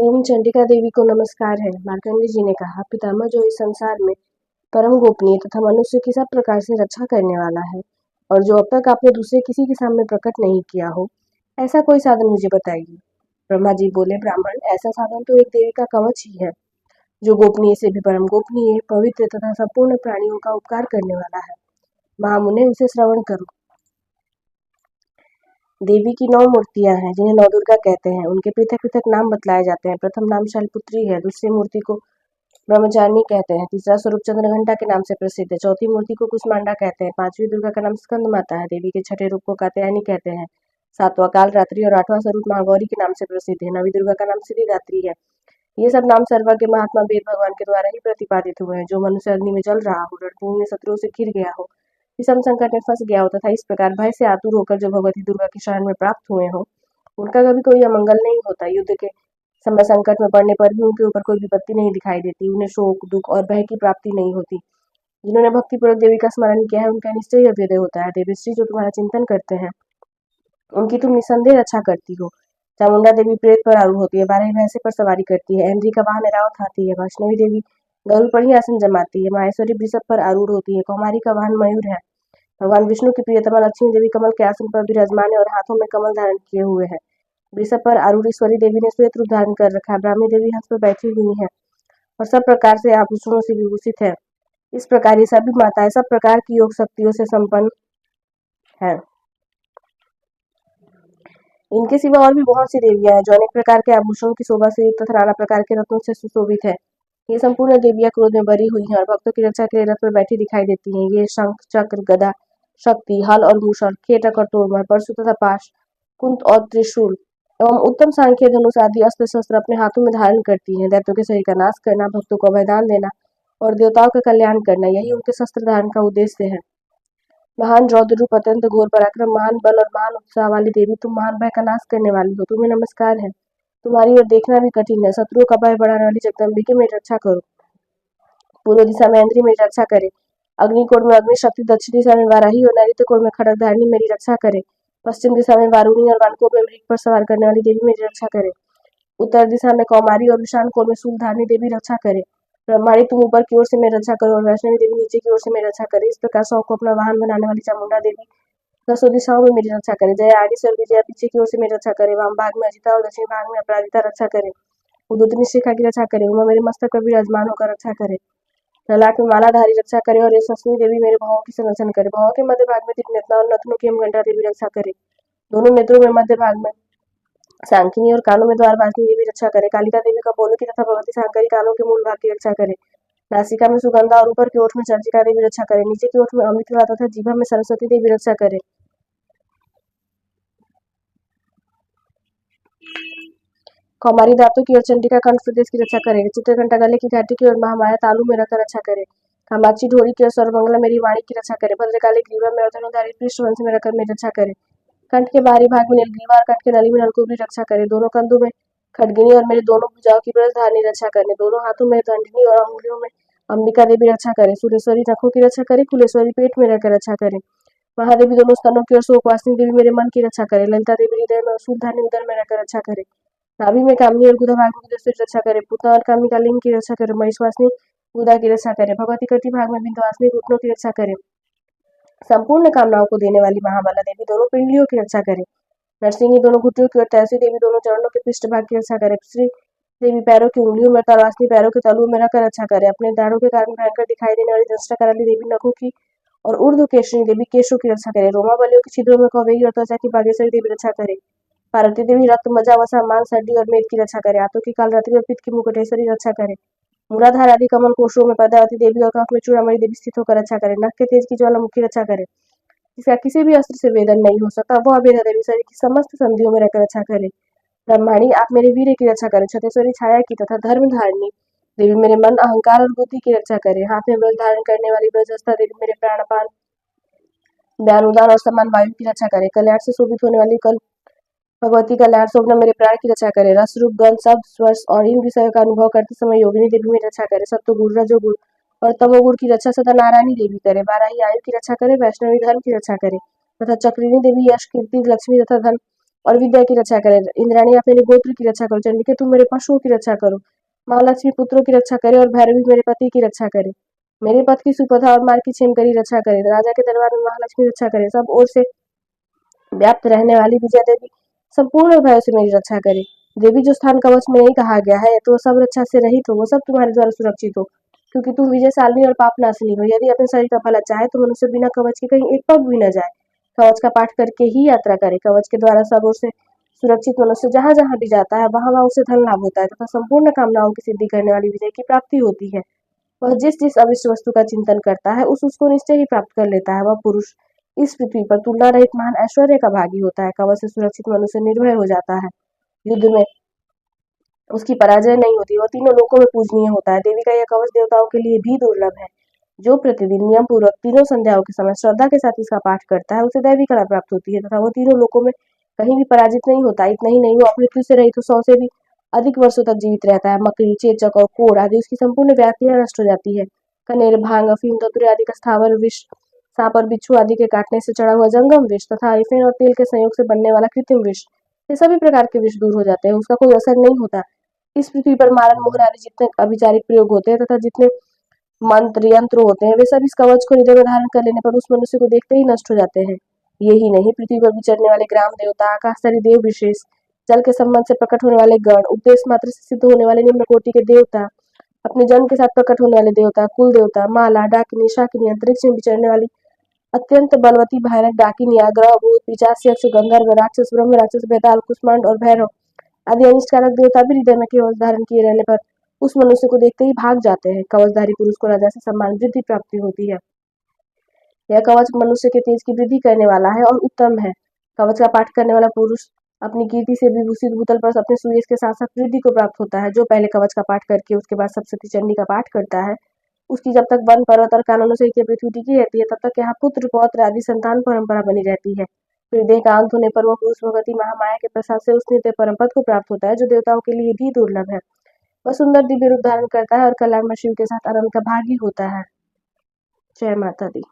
ओम चंडिका देवी को नमस्कार है। मार्कंडे जी ने कहा, पितामह जो इस संसार में परम गोपनीय तथा मनुष्य की सब प्रकार से रक्षा करने वाला है और जो अब तक आपने दूसरे किसी के सामने प्रकट नहीं किया हो, ऐसा कोई साधन मुझे बताइए। ब्रह्मा जी बोले, ब्राह्मण, ऐसा साधन तो एक देवी का कवच ही है, जो गोपनीय से भी परम गोपनीय, पवित्र तथा संपूर्ण प्राणियों का उपकार करने वाला है। महामुने, उसे श्रवण करो। देवी की 9 मूर्तियां हैं, जिन्हें नवदुर्गा कहते हैं। उनके पृथक पृथक नाम बतलाए जाते हैं। प्रथम नाम शैलपुत्री है, दूसरी मूर्ति को ब्रह्मचारिणी कहते हैं, तीसरा स्वरूप चंद्रघंटा के नाम से प्रसिद्ध है, चौथी मूर्ति को कुष्मांडा कहते हैं, पांचवी दुर्गा का नाम स्कंद माता है, देवी के छठे रूप को कात्यायनी कहते हैं, सातवां काल रात्रि और आठवां स्वरूप महागौरी के नाम से प्रसिद्ध है, नवी दुर्गा का नाम सिद्धिदात्री है। ये सब नाम सर्वज्ञ महात्मा वेद भगवान के द्वारा ही प्रतिपादित हुए हैं। जो मनुष्य अग्नि में जल रहा हो, रणभूमि में शत्रुओं से घिर गया हो, विषम संकट में फंस गया हो तथा इस प्रकार भय से आतुर होकर जो भगवती दुर्गा की शरण में प्राप्त हुए हो, उनका कभी कोई अमंगल नहीं होता। युद्ध के समय संकट में पड़ने पर भी उनके ऊपर कोई विपत्ति नहीं दिखाई देती। उन्हें शोक, दुख और भय की प्राप्ति नहीं होती। जिन्होंने भक्तिपूर्वक देवी का स्मरण किया है, उनका निश्चय ही अभ्युदय होता है। देवी श्री जो तुम्हारा चिंतन करते हैं, उनकी तुम निसंदेह रक्षा करती हो। चामुंडा देवी प्रेत पर आरूढ़ होती है, 12 भैंसे पर सवारी करती है। ऐन्द्री का वाहन ऐरावत हाथी है। वैष्णवी देवी गरुड़ पर ही आसन जमाती है। माहेश्वरी वृषभ पर आरूढ़ होती है। कौमारी का वाहन मयूर है। भगवान विष्णु की प्रियतमा लक्ष्मी देवी कमल के आसन पर विराजमान है और हाथों में कमल धारण किए हुए है। वृषभ पर आरूढ़ ईश्वरी देवी ने श्वेत रूप धारण कर रखा है। ब्राह्मी देवी हंस पर बैठी हुई है और सब प्रकार से आभूषणों से विभूषित है। इस प्रकार ये सभी माताएं सब प्रकार की योग शक्तियों से संपन्न है। इनके सिवा और भी बहुत सी देवियां हैं, जो अनेक प्रकार के आभूषणों की शोभा से युक्त तथा नाना प्रकार के रत्नों से सुशोभित है। ये संपूर्ण देवियां क्रोध में भरी हुई हैं और भक्तों की रक्षा के लिए रथ पर बैठी दिखाई देती हैं। ये शंख, चक्र, गदा, शक्ति, हल और मूषण, खेटक और तोमर, परशु तथा पाश, कुंत और त्रिशूल एवं उत्तम सांख्य, धनुष आदि अस्त्र शस्त्र अपने हाथों में धारण करती हैं। दैत्यों के शरीर का नाश करना, भक्तों को अभयदान देना और देवताओं का कल्याण करना, यही उनके शस्त्र धारण का उद्देश्य है। महान रौद्र रूप, अत्यंत घोर पराक्रम, महान बल और महान उत्साह वाली देवी, तुम महान भय का नाश करने वाली हो। तुम्हें नमस्कार है। तुम्हारी ओर देखना भी कठिन है। शत्रुओं का भय बढ़ाने वाली जगदम्बिके मेरी रक्षा करो। पूर्व दिशा में इंद्री मेरी रक्षा करे। अग्निकोण में अग्नि शक्ति, दक्षिण दिशा में वाराही और नैऋत्य कोण में खड्गधारिणी मेरी रक्षा करे। पश्चिम दिशा में वारुणी और वानकों में मृग पर सवार करने वाली देवी मेरी रक्षा करे। उत्तर दिशा में कौमारी और विशान कोण में शूलधारिणी देवी रक्षा करे। ब्रह्माणी, तुम ऊपर की ओर से मेरी रक्षा करो और वैष्णवी देवी नीचे की ओर से मेरी रक्षा करे। इस प्रकार सौ को अपना वाहन बनाने वाली चामुंडा देवी 10 दिशाओं में मेरी रक्षा करे। जया आगे से और विजया पीछे की ओर से मेरी रक्षा करे। वाम भाग में अजिता और दक्षिण भाग में अपराजिता रक्षा करे। उद्योतनी शिखा की रक्षा करे। उमा मेरे मस्तक पर विराजमान होकर रक्षा करे। ललाट में मालाधारी रक्षा करे और यशस्वी देवी मेरे भवों की संरक्षण करे। भवों के मध्य भाग में त्रिनेत्रा और नथनों की हेमघंटा देवी रक्षा करे। दोनों नेत्रों में मध्य भाग में सांकिनी और कानों में द्वारपालिनी देवी रक्षा करे। कालिका देवी कपोलों की तथा भगवती सांकरी कानों के मूल भाग की रक्षा करे। नासिका में सुगंधा और ऊपर की ओठ में चर्चिका देवी रक्षा करे। नीचे की ओठ में अमृतला तथा जीभा में सरस्वती देवी रक्षा करे। कौमारी दांतों की ओर चंडिका कंठ प्रदेश की रक्षा करेगी। चित्रघंटा गले की घाटी की ओर महामाया तालू में रखकर रक्षा करे। कामाक्षी ढोरी की ओर सर्वमंगला मेरी वाणी की रक्षा करे। भद्रकाली ग्रीवा में और धनुधारी पृष्ठवंश में रखकर मेरी रक्षा करे। कंठ के बाहरी भाग में नीलग्रीवा और कंठ के नली में नलकुबरी रक्षा करे। दोनों कंधों में खड्गिनी और मेरे दोनों भुजाओं की ब्रजधारणी रक्षा करे। दोनों हाथों में दंडनी और अंगुलियों में अंबिका देवी रक्षा करे। सुरेश्वरी नखों की रक्षा करे। कुलेश्वरी पेट में रहकर रक्षा करे। महादेवी दोनों स्तनों की ओर शोकवासिनी देवी मेरे मन की रक्षा करे। ललिता देवी हृदय में और शूलधानी उदर में रहकर रक्षा करे। नाभि में कामनी और गुदा भाग में गुदेश्वरी रक्षा करे। पूतना और कामिका लिंग की रक्षा करे। महिषवासिनी गुदा की रक्षा करे। भगवती कटी भाग में बिंदवासिनी घुटनों की रक्षा करे। संपूर्ण कामनाओं को देने वाली महाबला देवी दोनों पिंडलियों की रक्षा करे। नरसिंही दोनों घुटियों की और तैसी देवी दोनों चरणों के पृष्ठ भाग की रक्षा करे। श्री देवी पैरों की उंगलियों में, तलवासिनी पैरों के तलुओं में रखकर रक्षा करे। अपने दाढ़ों के कारण भयंकर दिखाई देने वाली दंष्टा कराली देवी नखों की और ऊर्ध्व केशरी देवी केशों की रक्षा करे। रोमा बलियों के छिद्रों में कौवेही और त्वचा की बागेश्वरी देवी रक्षा करे। पार्वती देवी रक्त, मजा, वसा, मांस, हड्डी और मेद की रक्षा करे। हाथों की कालरात्रि और पित्त की मुकुटेश्वरी रक्षा करे। मूलाधार आदि कमल कोशों में पद्मावती देवी और कंठ में चूड़ामणि देवी स्थित होकर रक्षा करे। नख के तेज की ज्वालामुखी रक्षा करे। जिसका किसी भी अस्त्र से वेदन नहीं हो सकता, वह अभेदा देवी शरीर की समस्त संधियों में रहकर रक्षा करे। ब्रह्माणी, आप मेरे वीर की रक्षा करें। छतेश्वरी छाया की तथा धर्म धारिणी देवी मेरे मन, अहंकार और बुद्धि की रक्षा करे। हाथ में ब्रज धारण करने वाली ब्रजहस्ता देवी मेरे प्राणपान, ज्ञान, और समान वायु की रक्षा करे। कल्याण से शोभित होने वाली कल भगवती कल्याण शोभना मेरे प्राण की रक्षा करे। रस, रूप, गंध, शब्द, स्पर्श और इन विषयों का अनुभव करते समय योगिनी देवी मेरी रक्षा करे। सत्वगुण, रजोगुण और तमोगुण की रक्षा सदा नारायणी देवी करे। बाराही आयु की रक्षा करे। वैष्णवी धर्म की रक्षा करे तथा चक्रिणी देवी यश, कीर्ति, लक्ष्मी तथा धन और विद्या की रक्षा करे। इंद्राणी आप मेरे गोत्र की रक्षा करो। चंडिके तुम मेरे पशुओं की रक्षा करो। महालक्ष्मी पुत्रों की रक्षा करे और भैरवी मेरे पति की रक्षा करे। मेरे पथ की सुपथा और मार्ग की क्षेमकरी रक्षा करे। राजा के दरबार में महालक्ष्मी रक्षा करे। सब ओर से व्याप्त रहने वाली विजया देवी संपूर्ण भय से मेरी रक्षा करे। देवी जो स्थान कवच में नहीं कहा गया है तो सब रक्षा से रहित हो, वो सब तुम्हारे द्वारा सुरक्षित हो, क्योंकि तुम विजयशालिनी और पापनाशिनी हो। यदि अपने शरीर का भला चाहे तो मनुष्य बिना कवच के कहीं एक पग भी न जाए। कवच का पाठ करके ही यात्रा करे। कवच के द्वारा सब ओर से सुरक्षित मनुष्य जहाँ जहाँ भी जाता है वहां वहां उसे धन लाभ होता है तथा संपूर्ण कामनाओं की सिद्धि करने वाली विजय की प्राप्ति होती है। वह जिस जिस अविष्ट वस्तु का चिंतन करता है उसको निश्चय ही प्राप्त कर लेता है। वह पुरुष इस पृथ्वी पर तुलना रहित महान ऐश्वर्य का भागी होता है। कवच से सुरक्षित मनुष्य निर्भय हो जाता है। युद्ध में उसकी पराजय नहीं होती। वह तीनों लोकों में पूजनीय होता है। देवी का यह कवच देवताओं के लिए भी दुर्लभ है। जो प्रतिदिन नियम पूर्वक तीनों संध्याओं के समय श्रद्धा के साथ इसका पाठ करता है उसे दैवी कला प्राप्त होती है तथा वह तीनों लोकों में कहीं भी पराजित नहीं होता। इतना ही नहीं, वो मृत्यु से रहित 100 से भी अधिक वर्षों तक जीवित रहता है। मकड़ी, चेचक और कोढ़ आदि उसकी संपूर्ण व्याधियां नष्ट हो जाती है। कनेर, भांग, अफीम, धतूरे आदि का स्थावर विष, सांप और बिच्छू आदि के काटने से चढ़ा हुआ जंगम विष तथा अफीम और तेल के संयोग से बनने वाला कृत्रिम विष, ये सभी प्रकार के विष दूर हो जाते हैं। उसका कोई असर नहीं होता। इस पृथ्वी पर मारण, मोहर आदि जितने अभिचारिक प्रयोग होते हैं तथा जितने मंत्र यंत्र होते हैं वे सब इस कवच को हृदय में धारण कर लेने पर उस मनुष्य को देखते ही नष्ट हो जाते हैं। यही नहीं, पृथ्वी पर विचरने वाले ग्राम देवता, आकाशचारी देव विशेष, जल के संबंध से प्रकट होने वाले गण, उपदेश मात्र से सिद्ध होने वाले निम्न कोटि के देवता, अपने जन्म के साथ प्रकट होने वाले देवता, कुल देवता, माला, डाकिनी, शाकिनी, अंतरिक्ष में विचरने वाली अत्यंत बलवती भयानक डाकिनियां, ग्रह, भूत, पिशाच, यक्ष, गंधर्व, राक्षस, ब्रह्म राक्षस, बेताल, कुष्मांड और भैरव आदि अनिष्टकारक देवता भी हृदय में कवच धारण किए रहने पर उस मनुष्य को देखते ही भाग जाते हैं। कवचधारी पुरुष को राजा से सम्मान वृद्धि प्राप्ति होती है। यह कवच मनुष्य के तेज की वृद्धि करने वाला है और उत्तम है। कवच का पाठ करने वाला पुरुष अपनी कीर्ति से विभूषित भूतल पर अपने सुयश के साथ साथ वृद्धि को प्राप्त होता है। जो पहले कवच का पाठ करके उसके बाद सप्तशती चंडी का पाठ करता है, उसकी जब तक वन पर्वत और कानूनों से ये पृथ्वी टिकी रहती है तब तक यहाँ पुत्र पौत्र आदि संतान परंपरा बनी रहती है। फिर देह का अंत होने पर वह पुरुष भगवती महामाया के प्रसाद से उस नित्य परम पद को प्राप्त होता है जो देवताओं के लिए भी दुर्लभ है। वह सुंदर दिव्य रूप धारण करता है और कल्याणमय शिव के साथ आनंद का भागी होता है। जय माता दी।